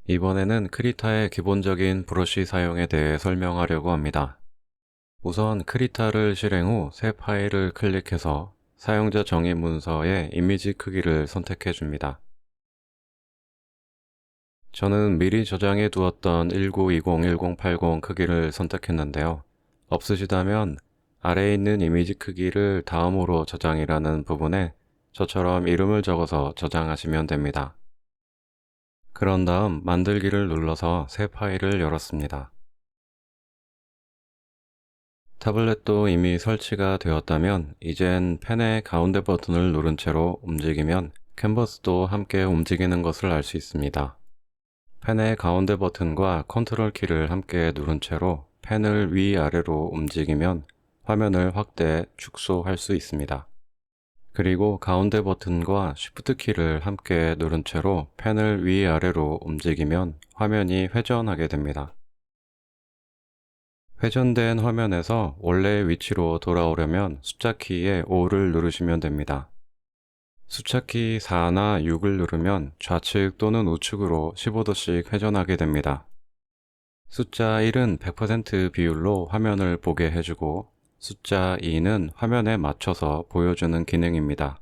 이번에는 크리타의 기본적인 브러쉬 사용에 대해 설명하려고 합니다. 우선 크리타를 실행 후 새 파일을 클릭해서 사용자 정의 문서의 이미지 크기를 선택해 줍니다. 저는 미리 저장해 두었던 1920-1080 크기를 선택했는데요. 없으시다면 아래에 있는 이미지 크기를 다음으로 저장이라는 부분에 저처럼 이름을 적어서 저장하시면 됩니다. 그런 다음 만들기를 눌러서 새 파일을 열었습니다. 타블렛도 이미 설치가 되었다면 이젠 펜의 가운데 버튼을 누른 채로 움직이면 캔버스도 함께 움직이는 것을 알 수 있습니다. 펜의 가운데 버튼과 컨트롤 키를 함께 누른 채로 펜을 위아래로 움직이면 화면을 확대, 축소할 수 있습니다. 그리고 가운데 버튼과 쉬프트 키를 함께 누른 채로 펜을 위아래로 움직이면 화면이 회전하게 됩니다. 회전된 화면에서 원래 위치로 돌아오려면 숫자 키의 5를 누르시면 됩니다. 숫자 키 4나 6을 누르면 좌측 또는 우측으로 15도씩 회전하게 됩니다. 숫자 1은 100% 비율로 화면을 보게 해주고 숫자 2는 화면에 맞춰서 보여주는 기능입니다.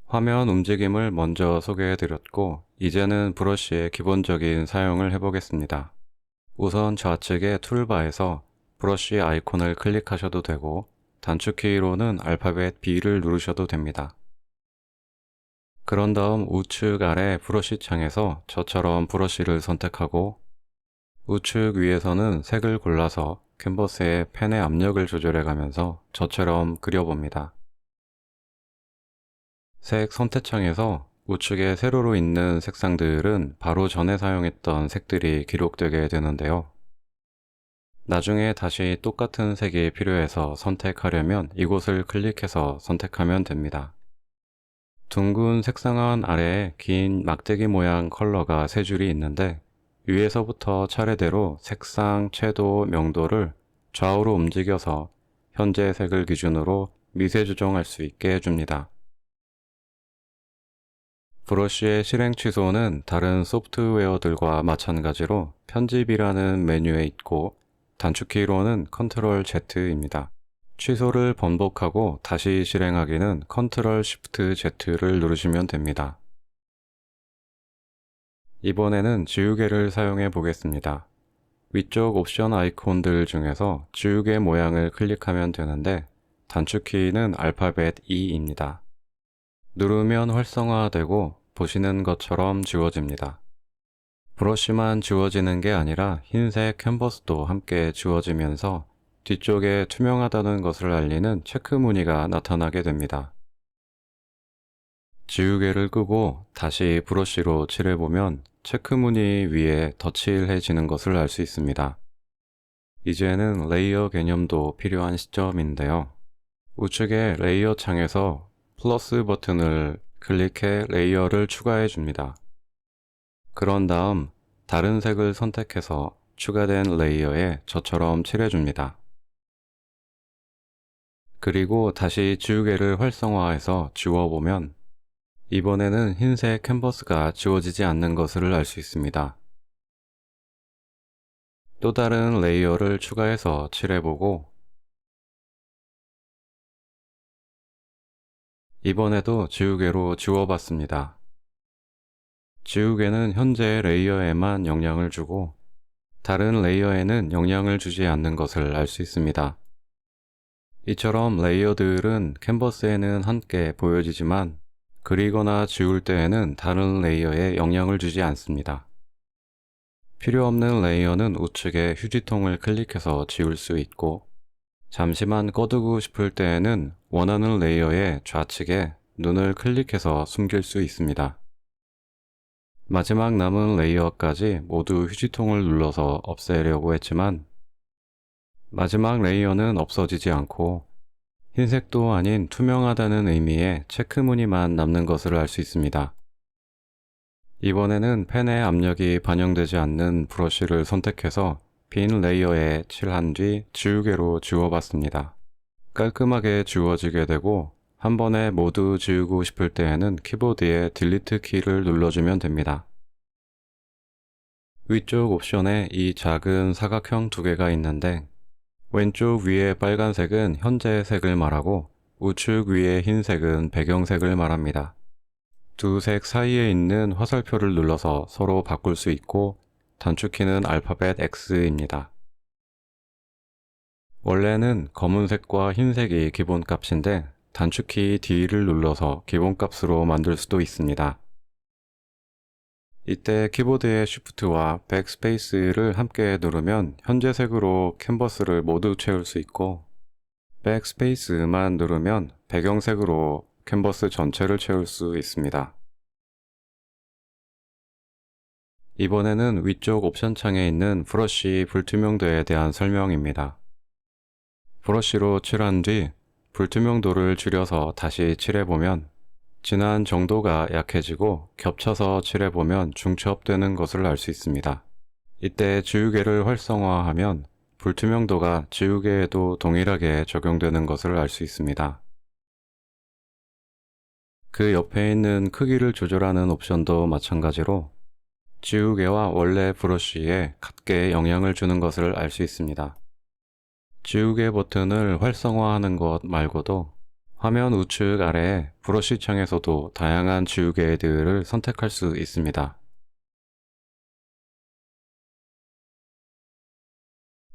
화면 움직임을 먼저 소개해드렸고 이제는 브러쉬의 기본적인 사용을 해보겠습니다. 우선 좌측의 툴바에서 브러쉬 아이콘을 클릭하셔도 되고 단축키로는 알파벳 B를 누르셔도 됩니다. 그런 다음 우측 아래 브러쉬 창에서 저처럼 브러쉬를 선택하고 우측 위에서는 색을 골라서 캔버스에 펜의 압력을 조절해 가면서 저처럼 그려봅니다. 색 선택창에서 우측에 세로로 있는 색상들은 바로 전에 사용했던 색들이 기록되게 되는데요. 나중에 다시 똑같은 색이 필요해서 선택하려면 이곳을 클릭해서 선택하면 됩니다. 둥근 색상안 아래에 긴 막대기 모양 컬러가 세 줄이 있는데 위에서부터 차례대로 색상, 채도, 명도를 좌우로 움직여서 현재 색을 기준으로 미세 조정할 수 있게 해줍니다. 브러쉬의 실행 취소는 다른 소프트웨어들과 마찬가지로 편집이라는 메뉴에 있고 단축키로는 컨트롤 Z입니다. 취소를 번복하고 다시 실행하기는 컨트롤 Shift Z를 누르시면 됩니다. 이번에는 지우개를 사용해 보겠습니다. 위쪽 옵션 아이콘들 중에서 지우개 모양을 클릭하면 되는데 단축키는 알파벳 E입니다. 누르면 활성화되고 보시는 것처럼 지워집니다. 브러쉬만 지워지는 게 아니라 흰색 캔버스도 함께 지워지면서 뒤쪽에 투명하다는 것을 알리는 체크 무늬가 나타나게 됩니다. 지우개를 끄고 다시 브러쉬로 칠해보면 체크 무늬 위에 덧칠해지는 것을 알 수 있습니다. 이제는 레이어 개념도 필요한 시점인데요. 우측의 레이어 창에서 플러스 버튼을 클릭해 레이어를 추가해 줍니다. 그런 다음 다른 색을 선택해서 추가된 레이어에 저처럼 칠해줍니다. 그리고 다시 지우개를 활성화해서 지워보면 이번에는 흰색 캔버스가 지워지지 않는 것을 알 수 있습니다. 또 다른 레이어를 추가해서 칠해보고 이번에도 지우개로 지워봤습니다. 지우개는 현재 레이어에만 영향을 주고 다른 레이어에는 영향을 주지 않는 것을 알 수 있습니다. 이처럼 레이어들은 캔버스에는 함께 보여지지만 그리거나 지울 때에는 다른 레이어에 영향을 주지 않습니다. 필요 없는 레이어는 우측에 휴지통을 클릭해서 지울 수 있고 잠시만 꺼두고 싶을 때에는 원하는 레이어의 좌측에 눈을 클릭해서 숨길 수 있습니다. 마지막 남은 레이어까지 모두 휴지통을 눌러서 없애려고 했지만 마지막 레이어는 없어지지 않고 흰색도 아닌 투명하다는 의미의 체크 무늬만 남는 것을 알 수 있습니다. 이번에는 펜의 압력이 반영되지 않는 브러쉬를 선택해서 빈 레이어에 칠한 뒤 지우개로 지워봤습니다. 깔끔하게 지워지게 되고 한 번에 모두 지우고 싶을 때에는 키보드의 딜리트 키를 눌러주면 됩니다. 위쪽 옵션에 이 작은 사각형 두 개가 있는데 왼쪽 위의 빨간색은 현재 색을 말하고 우측 위의 흰색은 배경색을 말합니다. 두 색 사이에 있는 화살표를 눌러서 서로 바꿀 수 있고 단축키는 알파벳 X입니다. 원래는 검은색과 흰색이 기본값인데 단축키 D를 눌러서 기본값으로 만들 수도 있습니다. 이때 키보드의 Shift와 백스페이스를 함께 누르면 현재 색으로 캔버스를 모두 채울 수 있고 백스페이스만 누르면 배경색으로 캔버스 전체를 채울 수 있습니다. 이번에는 위쪽 옵션 창에 있는 브러쉬 불투명도에 대한 설명입니다. 브러쉬로 칠한 뒤 불투명도를 줄여서 다시 칠해보면 진한 정도가 약해지고 겹쳐서 칠해보면 중첩되는 것을 알 수 있습니다. 이때 지우개를 활성화하면 불투명도가 지우개에도 동일하게 적용되는 것을 알 수 있습니다. 그 옆에 있는 크기를 조절하는 옵션도 마찬가지로 지우개와 원래 브러쉬에 같게 영향을 주는 것을 알 수 있습니다. 지우개 버튼을 활성화하는 것 말고도 화면 우측 아래에 브러쉬 창에서도 다양한 지우개들을 선택할 수 있습니다.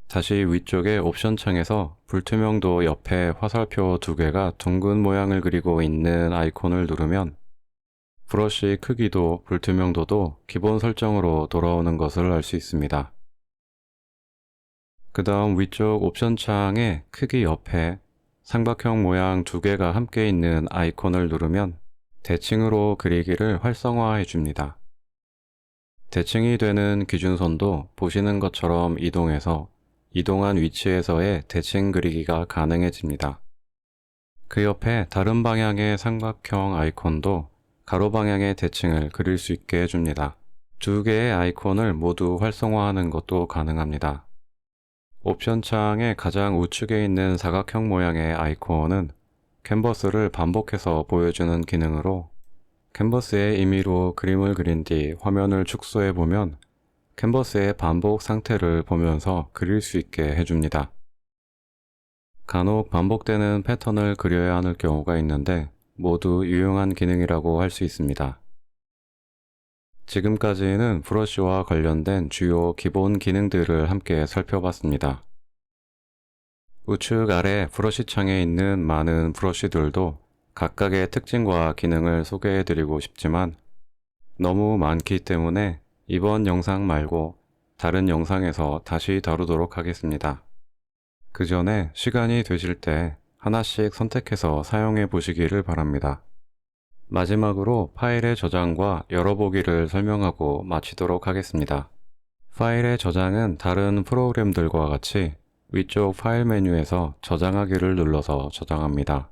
다시 위쪽의 옵션 창에서 불투명도 옆에 화살표 두 개가 둥근 모양을 그리고 있는 아이콘을 누르면 브러쉬 크기도 불투명도도 기본 설정으로 돌아오는 것을 알 수 있습니다. 그 다음 위쪽 옵션 창의 크기 옆에 삼각형 모양 두 개가 함께 있는 아이콘을 누르면 대칭으로 그리기를 활성화해 줍니다. 대칭이 되는 기준선도 보시는 것처럼 이동해서 이동한 위치에서의 대칭 그리기가 가능해집니다. 그 옆에 다른 방향의 삼각형 아이콘도 가로 방향의 대칭을 그릴 수 있게 해줍니다. 두 개의 아이콘을 모두 활성화하는 것도 가능합니다. 옵션 창의 가장 우측에 있는 사각형 모양의 아이콘은 캔버스를 반복해서 보여주는 기능으로 캔버스에 임의로 그림을 그린 뒤 화면을 축소해 보면 캔버스의 반복 상태를 보면서 그릴 수 있게 해줍니다. 간혹 반복되는 패턴을 그려야 하는 경우가 있는데 모두 유용한 기능이라고 할 수 있습니다. 지금까지는 브러쉬와 관련된 주요 기본 기능들을 함께 살펴봤습니다. 우측 아래 브러쉬 창에 있는 많은 브러쉬들도 각각의 특징과 기능을 소개해드리고 싶지만 너무 많기 때문에 이번 영상 말고 다른 영상에서 다시 다루도록 하겠습니다. 그 전에 시간이 되실 때 하나씩 선택해서 사용해 보시기를 바랍니다. 마지막으로 파일의 저장과 열어보기를 설명하고 마치도록 하겠습니다. 파일의 저장은 다른 프로그램들과 같이 위쪽 파일 메뉴에서 저장하기를 눌러서 저장합니다.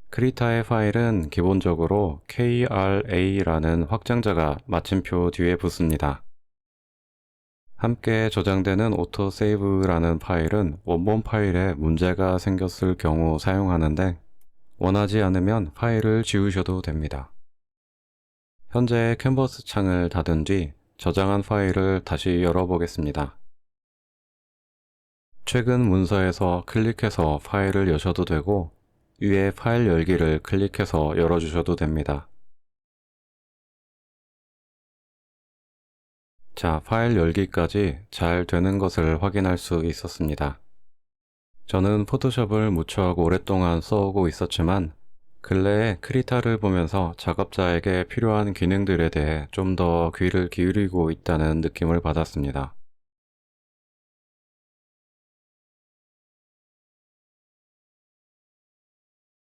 크리타의 파일은 기본적으로 KRA라는 확장자가 마침표 뒤에 붙습니다. 함께 저장되는 오토세이브라는 파일은 원본 파일에 문제가 생겼을 경우 사용하는데 원하지 않으면 파일을 지우셔도 됩니다. 현재 캔버스 창을 닫은 뒤 저장한 파일을 다시 열어보겠습니다. 최근 문서에서 클릭해서 파일을 여셔도 되고 위에 파일 열기를 클릭해서 열어주셔도 됩니다. 자, 파일 열기까지 잘 되는 것을 확인할 수 있었습니다. 저는 포토샵을 무척 오랫동안 써오고 있었지만 근래에 크리타를 보면서 작업자에게 필요한 기능들에 대해 좀 더 귀를 기울이고 있다는 느낌을 받았습니다.